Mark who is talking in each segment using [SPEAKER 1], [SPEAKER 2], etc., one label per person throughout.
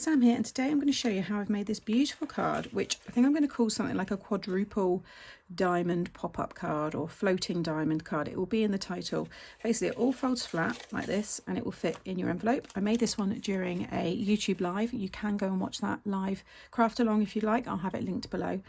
[SPEAKER 1] Sam here, and today I'm going to show you how I've made this beautiful card, which I think I'm going to call something like a quadruple diamond pop-up card or floating diamond card. It will be in the title. Basically, it all folds flat like this and it will fit in your envelope. I made this one during a YouTube live. You can go and watch that live craft along if you like. I'll have it linked below.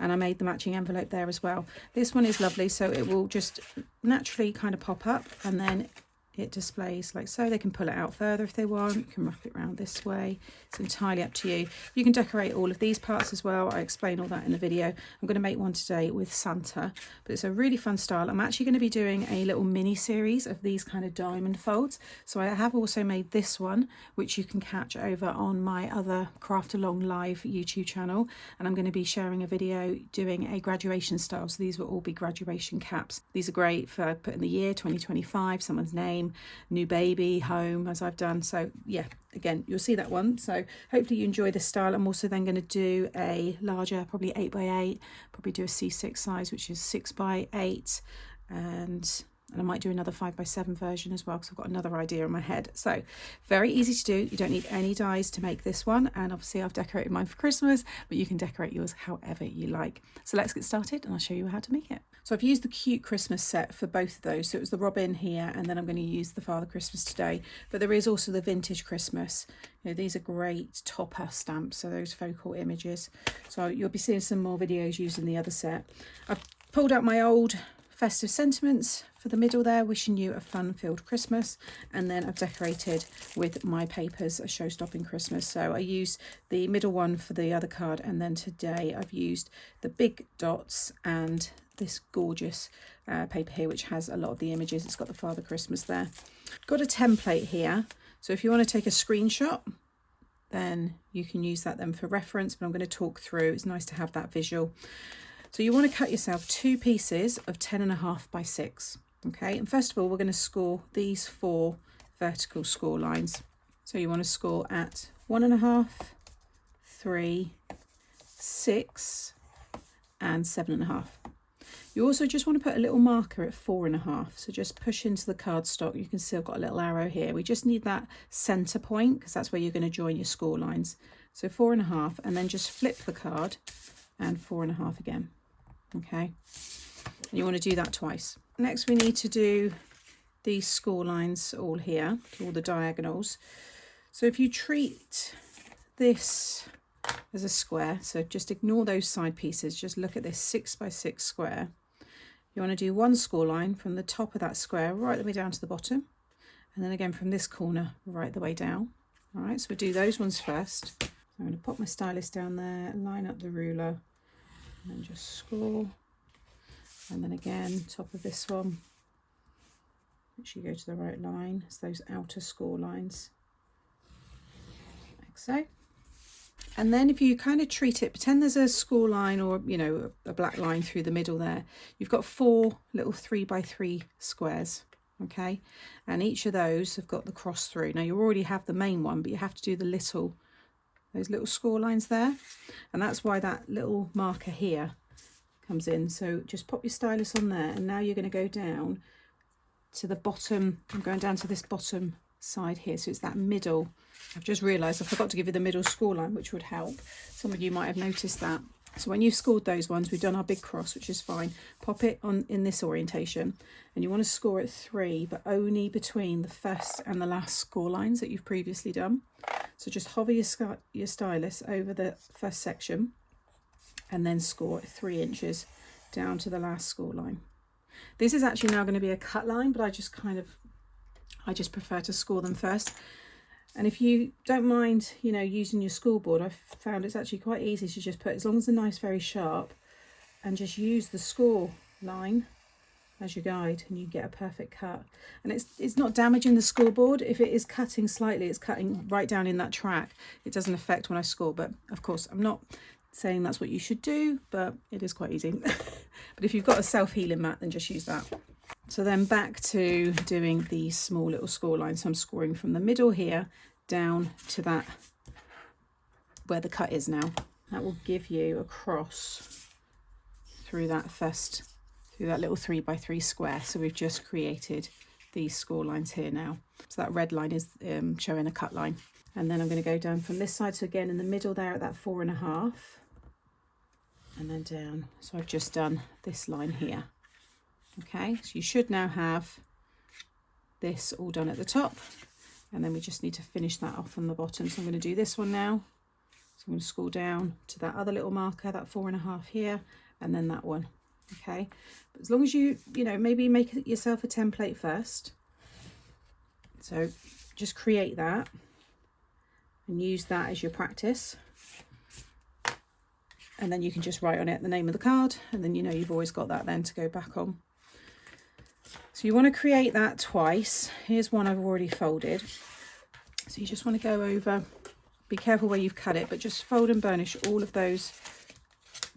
[SPEAKER 1] And I made the matching envelope there as well. This one is lovely, so it will just naturally kind of pop up and then it displays like so. They can pull it out further if they want. You can wrap it around this way. It's entirely up to you. You can decorate all of these parts as well. I explain all that in the video. I'm going to make one today with Santa, but it's a really fun style. I'm actually going to be doing a little mini series of these kind of diamond folds. So I have also made this one, which you can catch over on my other Craft Along live YouTube channel. And I'm going to be sharing a video doing a graduation style. So these will all be graduation caps. These are great for putting the year 2025, someone's name, new baby, home, as I've done. So yeah, again, you'll see that one. So hopefully you enjoy this style. I'm also then going to do a larger, probably 8x8, probably do a C6 size, which is 6x8, and I might do another 5x7 version as well, because I've got another idea in my head. So very easy to do. You don't need any dies to make this one. And obviously I've decorated mine for Christmas, but you can decorate yours however you like. So let's get started and I'll show you how to make it. So I've used the cute Christmas set for both of those. So it was the Robin here, and then I'm going to use the Father Christmas today. But there is also the Vintage Christmas. You know, these are great topper stamps, so those focal images. So you'll be seeing some more videos using the other set. I've pulled out my old festive sentiments for the middle there, wishing you a fun-filled Christmas, and then I've decorated with my papers, a show-stopping Christmas. So I used the middle one for the other card, and then today I've used the big dots and this gorgeous paper here, which has a lot of the images. It's got the Father Christmas there. Got a template here, so if you want to take a screenshot, then you can use that then for reference, but I'm going to talk through. It's nice to have that visual. So you want to cut yourself 2 pieces of 10.5 by 6. Okay, and first of all, we're going to score these 4 vertical score lines. So you want to score at 1.5, 3, 6, and 7.5. You also just want to put a little marker at 4.5. So just push into the cardstock. You can see I've got a little arrow here. We just need that center point because that's where you're going to join your score lines. So 4.5, and then just flip the card and 4.5 again. Okay, and you want to do that twice. Next, we need to do these score lines all here, all the diagonals. So if you treat this as a square, so just ignore those side pieces, just look at this 6x6 square. You want to do 1 score line from the top of that square right the way down to the bottom, and then again from this corner right the way down. All right, so we'll do those ones first. I'm going to pop my stylus down there, line up the ruler, and then just score. And then again, top of this one, make sure you go to the right line. It's those outer score lines, like so. And then if you kind of treat it, pretend there's a score line or, you know, a black line through the middle there. You've got 4 little 3x3 squares, okay? And each of those have got the cross through. Now you already have the main one, but you have to do those little score lines there. And that's why that little marker here comes in. So just pop your stylus on there, and now you're going to go down to the bottom. I'm going down to this bottom side here, so it's that middle. I've just realized I forgot to give you the middle score line, which would help. Some of you might have noticed that. So when you've scored those ones, we've done our big cross, which is fine. Pop it on in this orientation, and you want to score at 3, but only between the first and the last score lines that you've previously done. So just hover your stylus over the first section and then score at 3 inches down to the last score line. This is actually now going to be a cut line, but I just prefer to score them first. And if you don't mind, you know, using your scoreboard, I've found it's actually quite easy to just put, as long as the knife's very sharp, and just use the score line as your guide, and you get a perfect cut. And it's not damaging the scoreboard. If it is cutting slightly, it's cutting right down in that track. It doesn't affect when I score, but of course I'm not saying that's what you should do, but it is quite easy. But if you've got a self-healing mat, then just use that. So then back to doing these small little score lines. So I'm scoring from the middle here down to that where the cut is now. That will give you a cross through that little 3x3 square. So we've just created these score lines here now. So that red line is showing a cut line. And then I'm going to go down from this side, so again in the middle there at that 4.5, and then down. So I've just done this line here. Okay, so you should now have this all done at the top, and then we just need to finish that off on the bottom. So I'm going to do this one now. So I'm going to scroll down to that other little marker, that 4.5 here, and then that one. Okay, but as long as you know, maybe make yourself a template first. So just create that and use that as your practice, and then you can just write on it the name of the card, and then you know you've always got that then to go back on. So you want to create that twice. Here's one I've already folded. So you just want to go over, be careful where you've cut it, but just fold and burnish all of those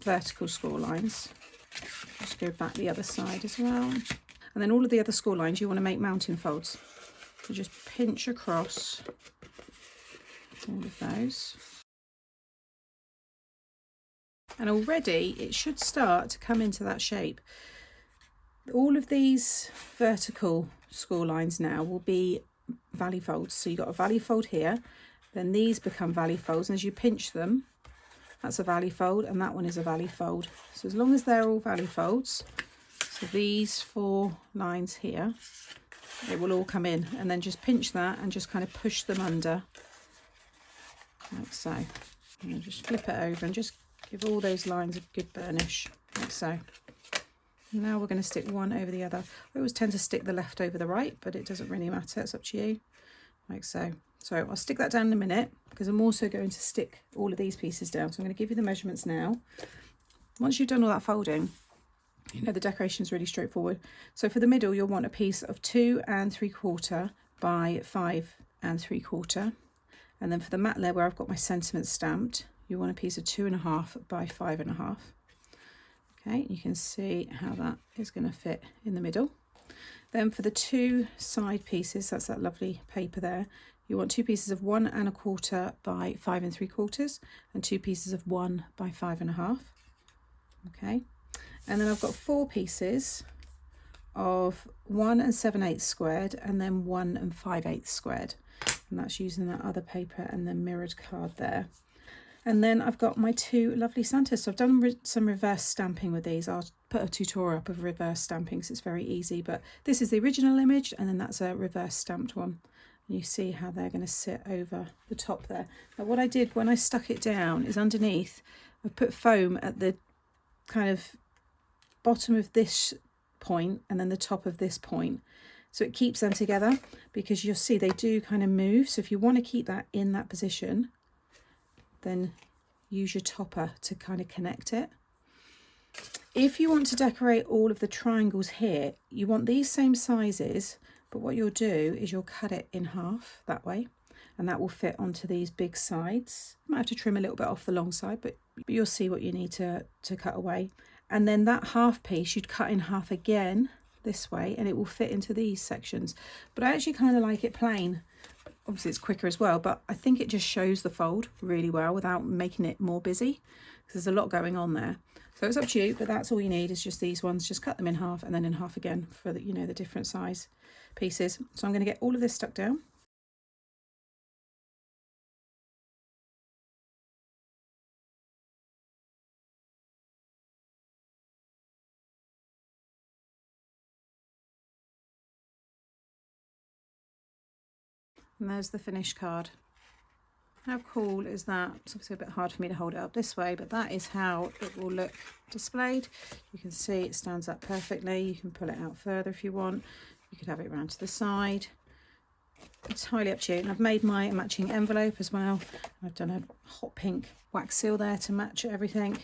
[SPEAKER 1] vertical score lines. Just go back the other side as well. And then all of the other score lines you want to make mountain folds. So just pinch across all of those. And already it should start to come into that shape. All of these vertical score lines now will be valley folds. So you've got a valley fold here, then these become valley folds, and as you pinch them, that's a valley fold, and that one is a valley fold. So as long as they're all valley folds, so these 4 lines here, it will all come in, and then just pinch that and just kind of push them under, like so. And then just flip it over and just give all those lines a good burnish, like so. Now we're going to stick one over the other. I always tend to stick the left over the right, but it doesn't really matter, it's up to you, like so. So I'll stick that down in a minute, because I'm also going to stick all of these pieces down. So I'm going to give you the measurements now. Once you've done all that folding, you know the decoration is really straightforward. So for the middle, you'll want a piece of 2 3/4 by 5 3/4. And then for the mat layer where I've got my sentiments stamped, you want a piece of 2.5 by 5.5. Okay, you can see how that is going to fit in the middle. Then for the 2 side pieces, that's that lovely paper there, you want 2 pieces of 1 1/4 by 5 3/4 and 2 pieces of 1 by 5.5. Okay, and then I've got 4 pieces of 1 7/8 squared and then 1 5/8 squared, and that's using that other paper and the mirrored card there. And then I've got my 2 lovely Santas. So I've done some reverse stamping with these. I'll put a tutorial up of reverse stamping because it's very easy, but this is the original image, and then that's a reverse stamped one. And you see how they're going to sit over the top there. Now what I did when I stuck it down is underneath, I put foam at the kind of bottom of this point and then the top of this point. So it keeps them together, because you'll see they do kind of move. So if you want to keep that in that position, then use your topper to kind of connect it. If you want to decorate all of the triangles here, you want these same sizes, but what you'll do is you'll cut it in half that way, and that will fit onto these big sides. You might have to trim a little bit off the long side, but you'll see what you need to cut away. And then that half piece you'd cut in half again this way, and it will fit into these sections. But I actually kind of like it plain. Obviously it's quicker as well, but I think it just shows the fold really well without making it more busy, because there's a lot going on there. So it's up to you, but that's all you need is just these ones. Just cut them in half and then in half again for the, you know, the different size pieces. So I'm going to get all of this stuck down. And there's the finished card. How cool is that? It's obviously a bit hard for me to hold it up this way, but that is how it will look displayed. You can see it stands up perfectly. You can pull it out further if you want. You could have it around to the side. It's entirely up to you. And I've made my matching envelope as well. I've done a hot pink wax seal there to match everything.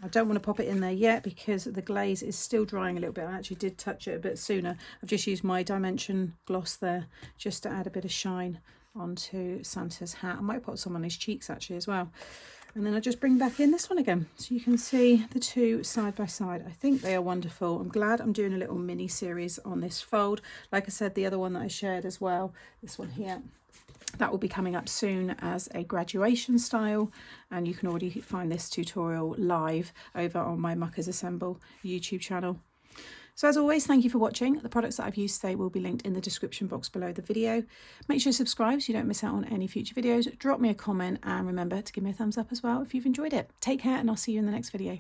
[SPEAKER 1] I don't want to pop it in there yet because the glaze is still drying a little bit. I actually did touch it a bit sooner. I've just used my Dimension gloss there just to add a bit of shine onto Santa's hat. I might put some on his cheeks actually as well. And then I just bring back in this one again, so you can see the two side by side. I think they are wonderful. I'm glad I'm doing a little mini series on this fold. Like I said, the other one that I shared as well, this one here, that will be coming up soon as a graduation style, and you can already find this tutorial live over on my Muckers Assemble YouTube channel. So as always, thank you for watching. The products that I've used today will be linked in the description box below the video. Make sure to subscribe so you don't miss out on any future videos. Drop me a comment and remember to give me a thumbs up as well if you've enjoyed it. Take care and I'll see you in the next video.